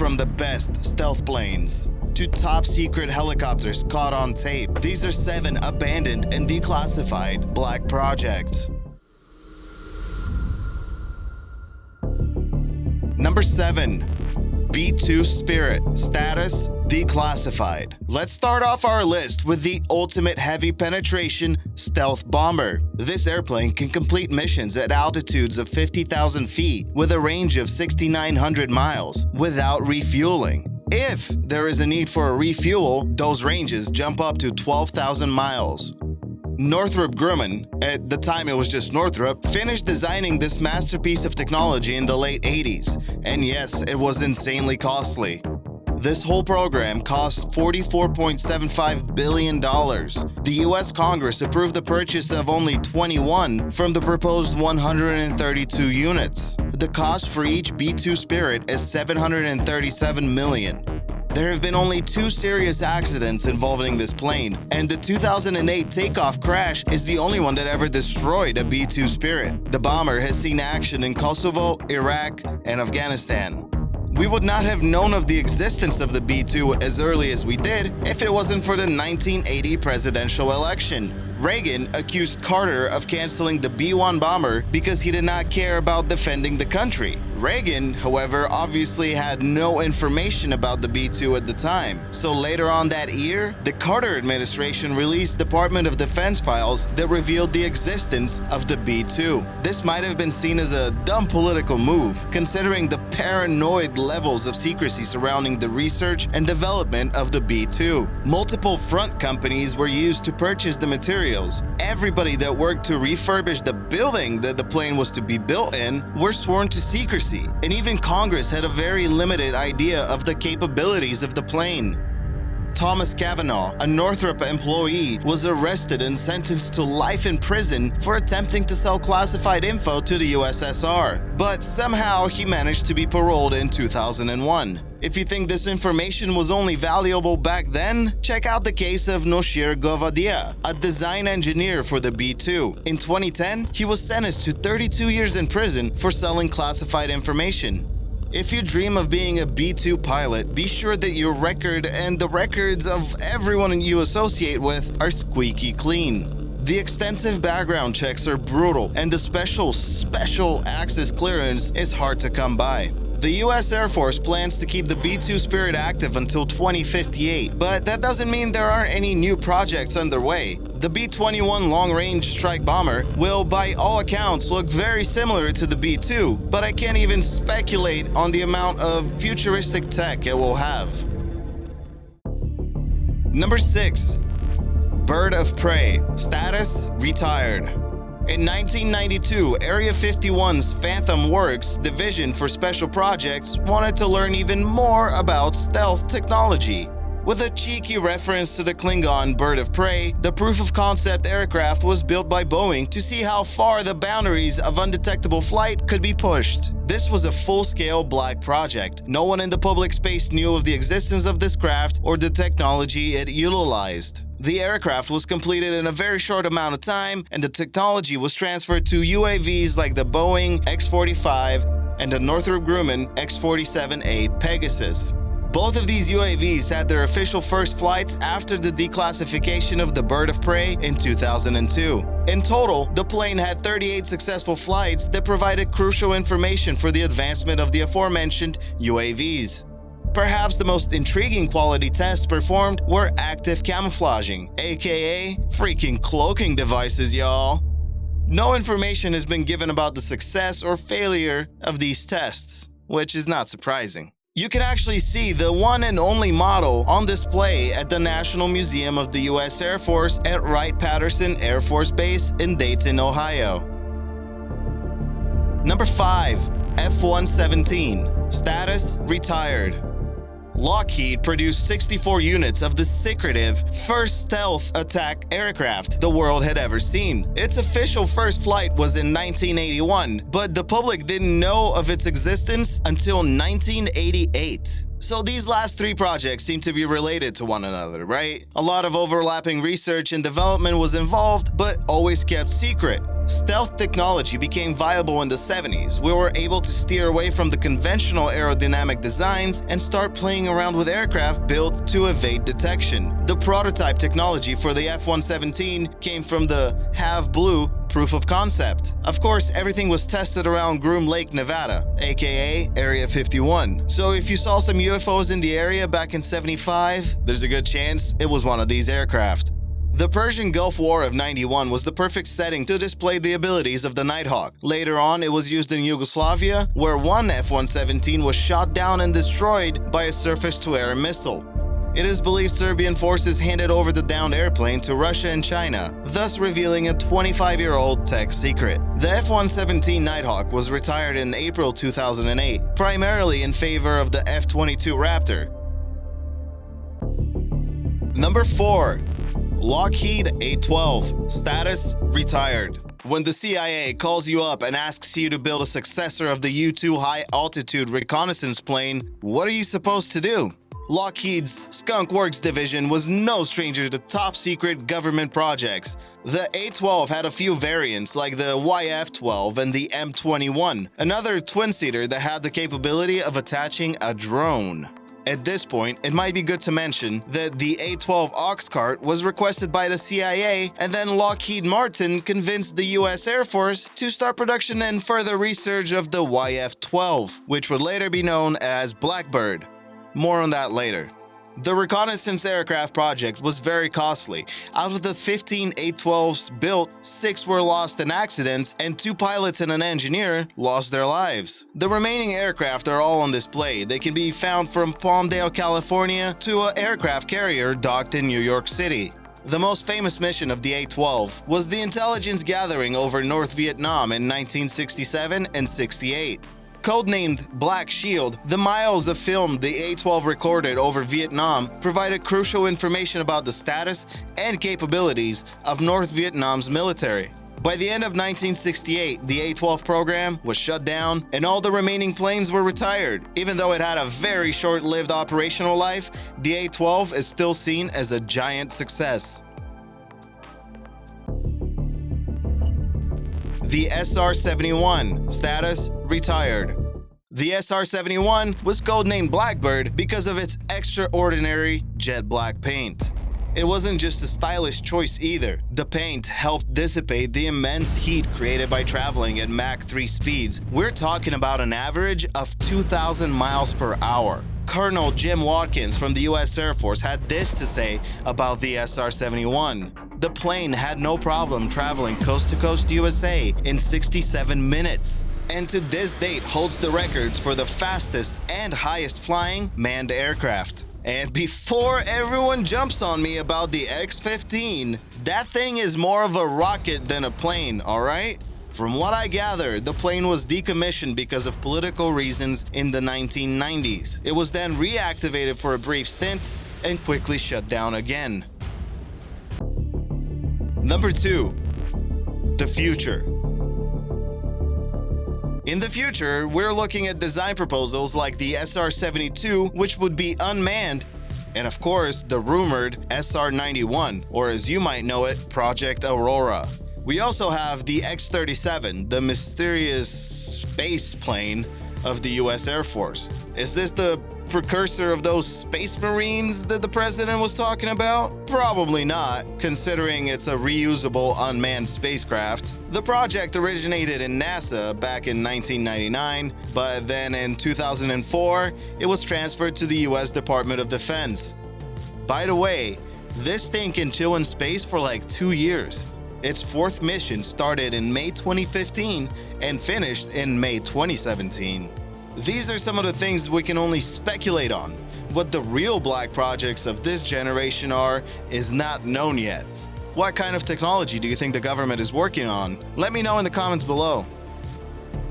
From the best stealth planes to top-secret helicopters caught on tape, these are 7 abandoned and declassified black projects. Number 7. B-2 Spirit. Status: declassified. Let's start off our list with the ultimate heavy penetration stealth bomber. This airplane can complete missions at altitudes of 50,000 feet with a range of 6,900 miles without refueling. If there is a need for a refuel, those ranges jump up to 12,000 miles. Northrop Grumman, at the time it was just Northrop, finished designing this masterpiece of technology in the late 80s, and yes, it was insanely costly. This whole program cost $44.75 billion. The US Congress approved the purchase of only 21 from the proposed 132 units. The cost for each B-2 Spirit is $737 million. There have been only 2 serious accidents involving this plane, and the 2008 takeoff crash is the only one that ever destroyed a B-2 Spirit. The bomber has seen action in Kosovo, Iraq, and Afghanistan. We would not have known of the existence of the B-2 as early as we did if it wasn't for the 1980 presidential election. Reagan accused Carter of canceling the B-1 bomber because he did not care about defending the country. Reagan, however, obviously had no information about the B-2 at the time. So later on that year, the Carter administration released Department of Defense files that revealed the existence of the B-2. This might have been seen as a dumb political move, considering the paranoid levels of secrecy surrounding the research and development of the B-2. Multiple front companies were used to purchase the materials. Everybody that worked to refurbish the building that the plane was to be built in were sworn to secrecy, and even Congress had a very limited idea of the capabilities of the plane. Thomas Cavanaugh, a Northrop employee, was arrested and sentenced to life in prison for attempting to sell classified info to the USSR, but somehow he managed to be paroled in 2001. If you think this information was only valuable back then, check out the case of Noshir Govadia, a design engineer for the B-2. In 2010, he was sentenced to 32 years in prison for selling classified information. If you dream of being a B-2 pilot, be sure that your record and the records of everyone you associate with are squeaky clean. The extensive background checks are brutal, and the special access clearance is hard to come by. The US Air Force plans to keep the B-2 Spirit active until 2058, but that doesn't mean there aren't any new projects underway. The B-21 long-range strike bomber will, by all accounts, look very similar to the B-2, but I can't even speculate on the amount of futuristic tech it will have. Number 6. Bird of Prey. Status: retired. In 1992, Area 51's Phantom Works division for special projects wanted to learn even more about stealth technology. With a cheeky reference to the Klingon Bird of Prey, the proof-of-concept aircraft was built by Boeing to see how far the boundaries of undetectable flight could be pushed. This was a full-scale black project. No one in the public space knew of the existence of this craft or the technology it utilized. The aircraft was completed in a very short amount of time, and the technology was transferred to UAVs like the Boeing X-45 and the Northrop Grumman X-47A Pegasus. Both of these UAVs had their official first flights after the declassification of the Bird of Prey in 2002. In total, the plane had 38 successful flights that provided crucial information for the advancement of the aforementioned UAVs. Perhaps the most intriguing quality tests performed were active camouflaging, aka freaking cloaking devices, y'all. No information has been given about the success or failure of these tests, which is not surprising. You can actually see the one and only model on display at the National Museum of the U.S. Air Force at Wright-Patterson Air Force Base in Dayton, Ohio. Number 5. F-117. Status: retired. Lockheed produced 64 units of the secretive first stealth attack aircraft the world had ever seen. Its official first flight was in 1981, but the public didn't know of its existence until 1988. So these last 3 projects seem to be related to one another, right? A lot of overlapping research and development was involved, but always kept secret. Stealth technology became viable in the 70s. We were able to steer away from the conventional aerodynamic designs and start playing around with aircraft built to evade detection. The prototype technology for the F-117 came from the Have Blue proof of concept. Of course, everything was tested around Groom Lake, Nevada, aka Area 51. So if you saw some UFOs in the area back in '75, there's a good chance it was one of these aircraft. The Persian Gulf War of '91 was the perfect setting to display the abilities of the Nighthawk. Later on, it was used in Yugoslavia, where one F-117 was shot down and destroyed by a surface-to-air missile. It is believed Serbian forces handed over the downed airplane to Russia and China, thus revealing a 25-year-old tech secret. The F-117 Nighthawk was retired in April 2008, primarily in favor of the F-22 Raptor. Number 4. Lockheed A12. Status: retired. When the CIA calls you up and asks you to build a successor of the U-2 high-altitude reconnaissance plane, what are you supposed to do? Lockheed's Skunk Works division was no stranger to top-secret government projects. The A-12 had a few variants like the YF-12 and the M-21, another twin-seater that had the capability of attaching a drone. At this point, it might be good to mention that the A-12 Ox Cart was requested by the CIA, and then Lockheed Martin convinced the US Air Force to start production and further research of the YF-12, which would later be known as Blackbird. More on that later. The reconnaissance aircraft project was very costly. Out of the 15 A-12s built, 6 were lost in accidents, and 2 pilots and an engineer lost their lives. The remaining aircraft are all on display. They can be found from Palmdale, California, to an aircraft carrier docked in New York City. The most famous mission of the A-12 was the intelligence gathering over North Vietnam in 1967 and 68. Codenamed Black Shield, the miles of film the A-12 recorded over Vietnam provided crucial information about the status and capabilities of North Vietnam's military. By the end of 1968, the A-12 program was shut down and all the remaining planes were retired. Even though it had a very short-lived operational life, the A-12 is still seen as a giant success. The SR-71. Status: retired. The SR-71 was codenamed Blackbird because of its extraordinary jet black paint. It wasn't just a stylish choice either. The paint helped dissipate the immense heat created by traveling at Mach 3 speeds. We're talking about an average of 2,000 miles per hour. Colonel Jim Watkins from the US Air Force had this to say about the SR-71. The plane had no problem traveling coast to coast USA in 67 minutes, and to this date holds the records for the fastest and highest flying manned aircraft. And before everyone jumps on me about the X-15, that thing is more of a rocket than a plane, alright? From what I gather, the plane was decommissioned because of political reasons in the 1990s. It was then reactivated for a brief stint and quickly shut down again. Number 2. The future. In the future, we're looking at design proposals like the SR-72, which would be unmanned, and of course, the rumored SR-91, or as you might know it, Project Aurora. We also have the X-37, the mysterious space plane of the US Air Force. Is this the precursor of those Space Marines that the president was talking about? Probably not, considering it's a reusable unmanned spacecraft. The project originated in NASA back in 1999, but then in 2004, it was transferred to the US Department of Defense. By the way, this thing can chill in space for like 2 years. Its 4th mission started in May 2015 and finished in May 2017. These are some of the things we can only speculate on. What the real black projects of this generation are is not known yet. What kind of technology do you think the government is working on? Let me know in the comments below.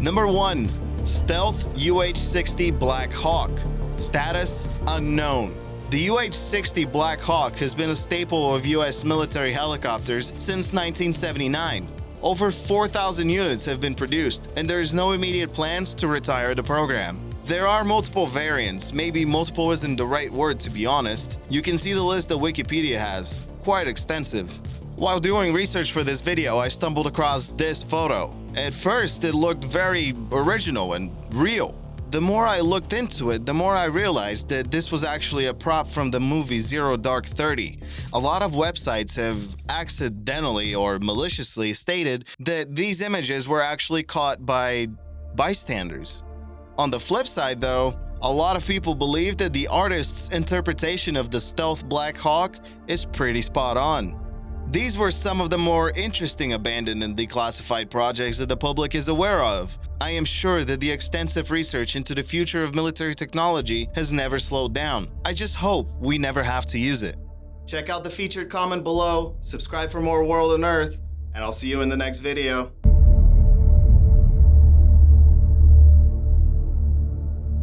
Number 1. Stealth UH-60 Black Hawk. Status: unknown. The UH-60 Black Hawk has been a staple of US military helicopters since 1979. Over 4,000 units have been produced, and there is no immediate plans to retire the program. There are multiple variants, maybe multiple isn't the right word to be honest. You can see the list that Wikipedia has, quite extensive. While doing research for this video, I stumbled across this photo. At first, it looked very original and real. The more I looked into it, the more I realized that this was actually a prop from the movie Zero Dark 30. A lot of websites have accidentally or maliciously stated that these images were actually caught by bystanders. On the flip side though, a lot of people believe that the artist's interpretation of the stealth Black Hawk is pretty spot on. These were some of the more interesting abandoned and declassified projects that the public is aware of. I am sure that the extensive research into the future of military technology has never slowed down. I just hope we never have to use it. Check out the featured comment below, subscribe for more World and Earth, and I'll see you in the next video.